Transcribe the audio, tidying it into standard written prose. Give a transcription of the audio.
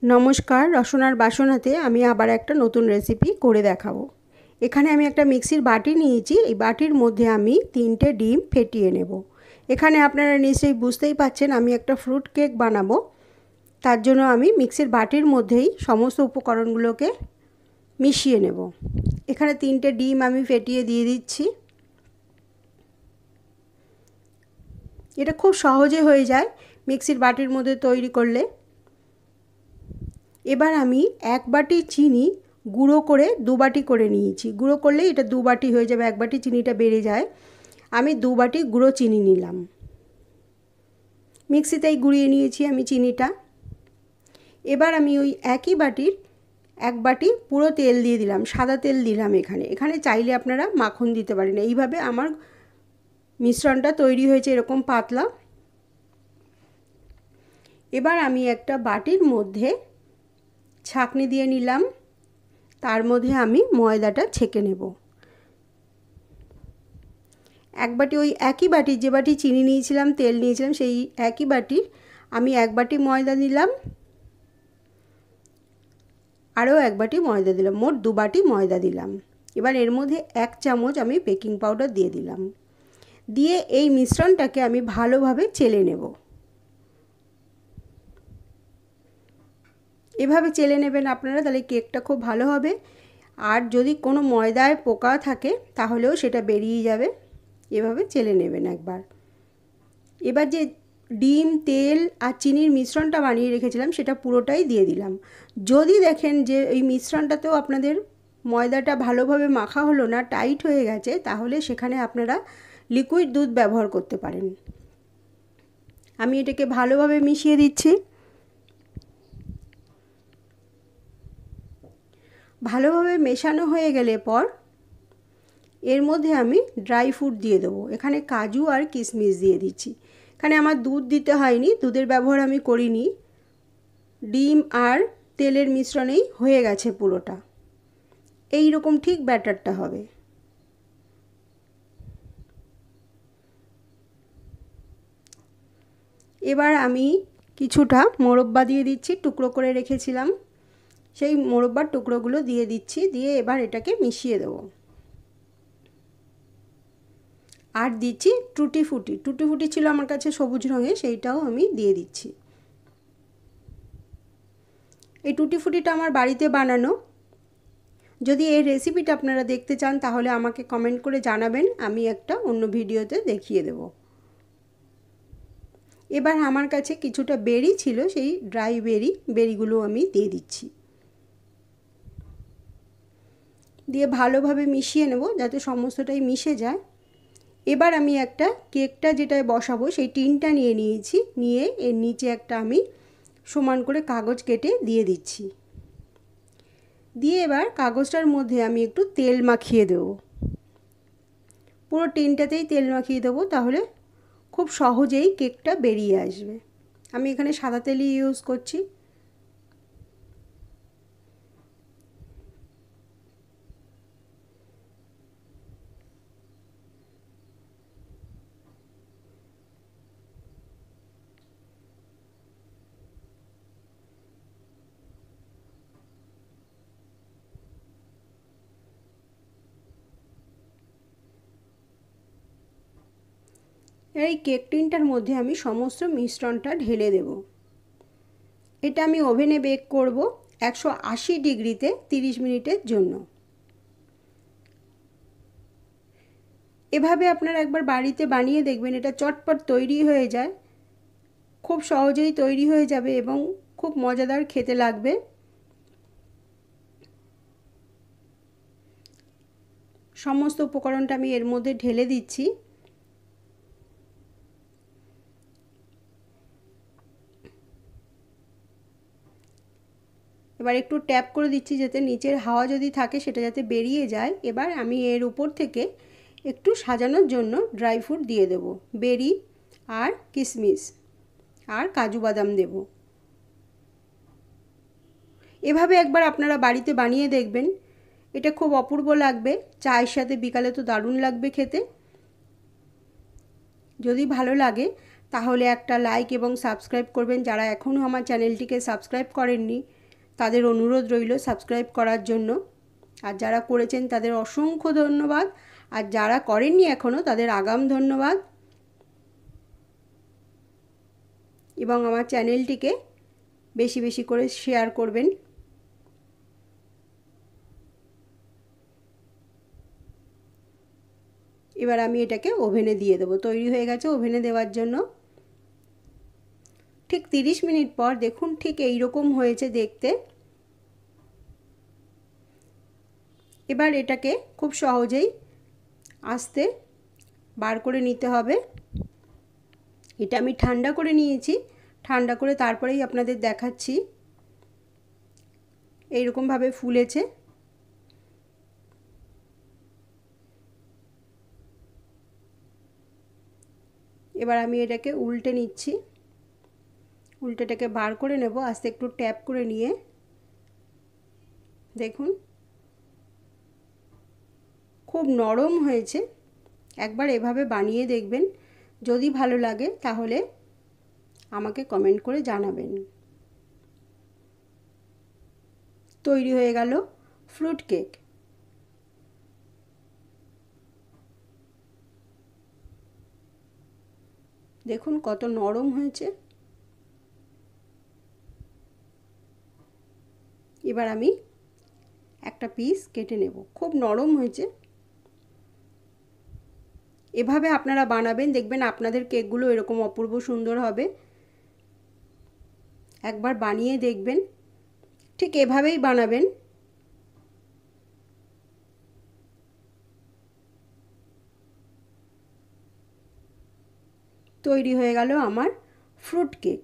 नमस्कार रसनार बासनाते आमी आबार एक नतून रेसिपि करे देखाबो। एखाने आमी एक मिक्सिर बाटी नियेछि। एई बाटिर मध्ये आमी 3टे डिम फेटिये नेब। एखाने आपनारा निश्चयई बुझतेई पारछेन आमी एक फ्रुट केक बानाबो। तार जोन्नो आमी मिक्सिर बाटिर मध्येई समस्त उपकरणगुलोके मिशिये नेब। एखाने 3टे डिम आमी फेटिये दिये दिচ্ছি। এটা খুব সহজে হয়ে যায় মিক্সির বাটির মধ্যে তৈরি করলে। এবার আমি এক বাটি চিনি গুঁড়ো করে দু বাটি করে নিয়েছি। গুঁড়ো করলে এটা দু বাটি হয়ে যাবে, এক বাটি চিনিটা বেড়ে যায়। আমি দু বাটি গুঁড়ো চিনি নিলাম, মিক্সিতেই গুঁড়িয়ে নিয়েছি আমি চিনিটা। এবার আমি ওই একই বাটির এক বাটি পুরো তেল দিয়ে দিলাম, সাদা তেল দিলাম। এখানে চাইলে আপনারা মাখন দিতে পারেন। এইভাবে আমার মিশ্রণটা তৈরি হয়েছে এরকম পাতলা। এবার আমি একটা বাটির মধ্যে ছাঁকনি দিয়ে নিলাম, তার মধ্যে আমি ময়দাটা ছেঁকে নেব। এক বাটি ওই একই বাটি যে বাটি চিনি নিয়েছিলাম তেল নিয়েছিলাম সেই একই বাটির আমি এক বাটি ময়দা দিলাম, আরও এক বাটি ময়দা দিলাম, মোট দু বাটি ময়দা দিলাম। এবার এর মধ্যে এক চামচ আমি বেকিং পাউডার দিয়ে দিলাম। দিয়ে এই মিশ্রণটাকে আমি ভালোভাবে চেলে নেব। এভাবে চেলে নেবেন আপনারা, তাহলে কেকটা খুব ভালো হবে। আর যদি কোনো ময়দায় পোকা থাকে তাহলেও সেটা বেরিয়ে যাবে। এভাবে চেলে নেবেন একবার। এবার যে ডিম তেল আর চিনির মিশ্রণটা বানিয়ে রেখেছিলাম সেটা পুরোটাই দিয়ে দিলাম। যদি দেখেন যে এই মিশ্রণটাতেও আপনাদের ময়দাটা ভালোভাবে মাখা হলো না, টাইট হয়ে গেছে, তাহলে সেখানে আপনারা লিকুইড দুধ ব্যবহার করতে পারেন। আমি এটাকে ভালোভাবে মিশিয়ে দিচ্ছি। ভালোভাবে মেশানো হয়ে গেলে পর এর মধ্যে আমি ড্রাই ফ্রুট দিয়ে দেবো। এখানে কাজু আর কিশমিশ দিয়ে দিচ্ছি। এখানে আমার দুধ দিতে হয়নি, দুধের ব্যবহার আমি করিনি। ডিম আর তেলের মিশ্রণেই হয়ে গেছে পুরোটা। এই রকম ঠিক ব্যাটারটা হবে। এবার আমি কিছুটা মোরব্বা দিয়ে দিচ্ছি, টুকরো করে রেখেছিলাম সেই মোরব্বার টুকরোগুলো দিয়ে দিচ্ছি। দিয়ে এবার এটাকে মিশিয়ে দেবো। আর দিচ্ছি টুটি ফুটি। টুটি ফুটি ছিল আমার কাছে সবুজ রঙের, সেইটাও আমি দিয়ে দিচ্ছি। এই টুটি ফুটিটা আমার বাড়িতে বানানো। যদি এই রেসিপিটা আপনারা দেখতে চান তাহলে আমাকে কমেন্ট করে জানাবেন, আমি একটা অন্য ভিডিওতে দেখিয়ে দেব। এবার আমার কাছে কিছুটা বেরি ছিল, সেই ড্রাই বেরিগুলো আমি দিয়ে দিচ্ছি। দিয়ে ভালোভাবে মিশিয়ে নেব যাতে সমস্তটাই মিশে যায়। এবার আমি একটা কেকটা যেটায় বসাবো সেই টিনটা নিয়ে নিয়েছি। নিয়ে এর নিচে একটা আমি সমান করে কাগজ কেটে দিয়ে দিচ্ছি। দিয়ে এবার কাগজটার মধ্যে আমি একটু তেল মাখিয়ে দেব। পুরো টিনটাতেই তেল মাখিয়ে দেবো, তাহলে খুব সহজেই কেকটা বেরিয়ে আসবে। আমি এখানে সাদা তেলই ইউজ করছি। এই কেক টিনটার মধ্যে আমি সমস্ত মিশ্রণটা ঢেলে দেব। এটা আমি ওভেনে বেক করব 180 ডিগ্রিতে 30 মিনিটের জন্য। এভাবে আপনারা একবার বাড়িতে বানিয়ে দেখবেন, এটা চটপট তৈরি হয়ে যায়, খুব সহজেই তৈরি হয়ে যাবে এবং খুব মজাদার খেতে লাগবে। সমস্ত উপকরণটা আমি এর মধ্যে ঢেলে দিচ্ছি। এবার একটু ট্যাপ করে দিচ্ছি যাতে নিচের হাওয়া যদি থাকে সেটা যাতে বেরিয়ে যায়। এবার আমি এর উপর থেকে একটু সাজানোর জন্য ড্রাই ফ্রুট দিয়ে দেব, বেরি আর কিশমিশ আর কাজু বাদাম দেব। এভাবে একবার আপনারা বাড়িতে বানিয়ে দেখবেন, এটা খুব অপূর্ব লাগবে। চায়ের সাথে বিকালে তো দারুণ লাগবে খেতে। যদি ভালো লাগে তাহলে একটা লাইক এবং সাবস্ক্রাইব করবেন। যারা এখনও আমার চ্যানেলটিকে সাবস্ক্রাইব করেননি তাদের অনুরোধ রইল সাবস্ক্রাইব করার জন্য। আর যারা করেছেন তাদের অসংখ্য ধন্যবাদ, আর যারা করেননি এখনও তাদের আগাম ধন্যবাদ। এবং আমার চ্যানেলটিকে বেশি বেশি করে শেয়ার করবেন। এবার আমি এটাকে ওভেনে দিয়ে দেবো। তৈরি হয়ে গেছে ওভেনে দেওয়ার জন্য। ঠিক 30 মিনিট পর দেখুন ঠিক এই রকম হয়েছে দেখতে। এবার এটাকে খুব সহজেই আস্তে বার করে নিতে হবে। এটা আমি ঠান্ডা করে নিয়েছি, ঠান্ডা করে তারপরেই আপনাদের দেখাচ্ছি। এইরকমভাবে ফুলেছে। এবার আমি এটাকে উল্টে নিচ্ছি, উল্টেটাকে বার করে নেব আস্তে একটু ট্যাপ করে নিয়ে। দেখুন খুব নরম হয়েছে। একবার এভাবে বানিয়ে দেখবেন, যদি ভালো লাগে তাহলে আমাকে কমেন্ট করে জানাবেন। তৈরি হয়ে গেল ফ্রুট কেক। দেখুন কত নরম হয়েছে। এবার আমি একটা পিস কেটে নেব। খুব নরম হয়েছে। এভাবে আপনারা বানাবেন, দেখবেন আপনাদের কেকগুলো এরকম অপূর্ব সুন্দর হবে। একবার বানিয়ে দেখবেন, ঠিক এভাবেই বানাবেন। তৈরি হয়ে গেল আমার ফ্রুট কেক।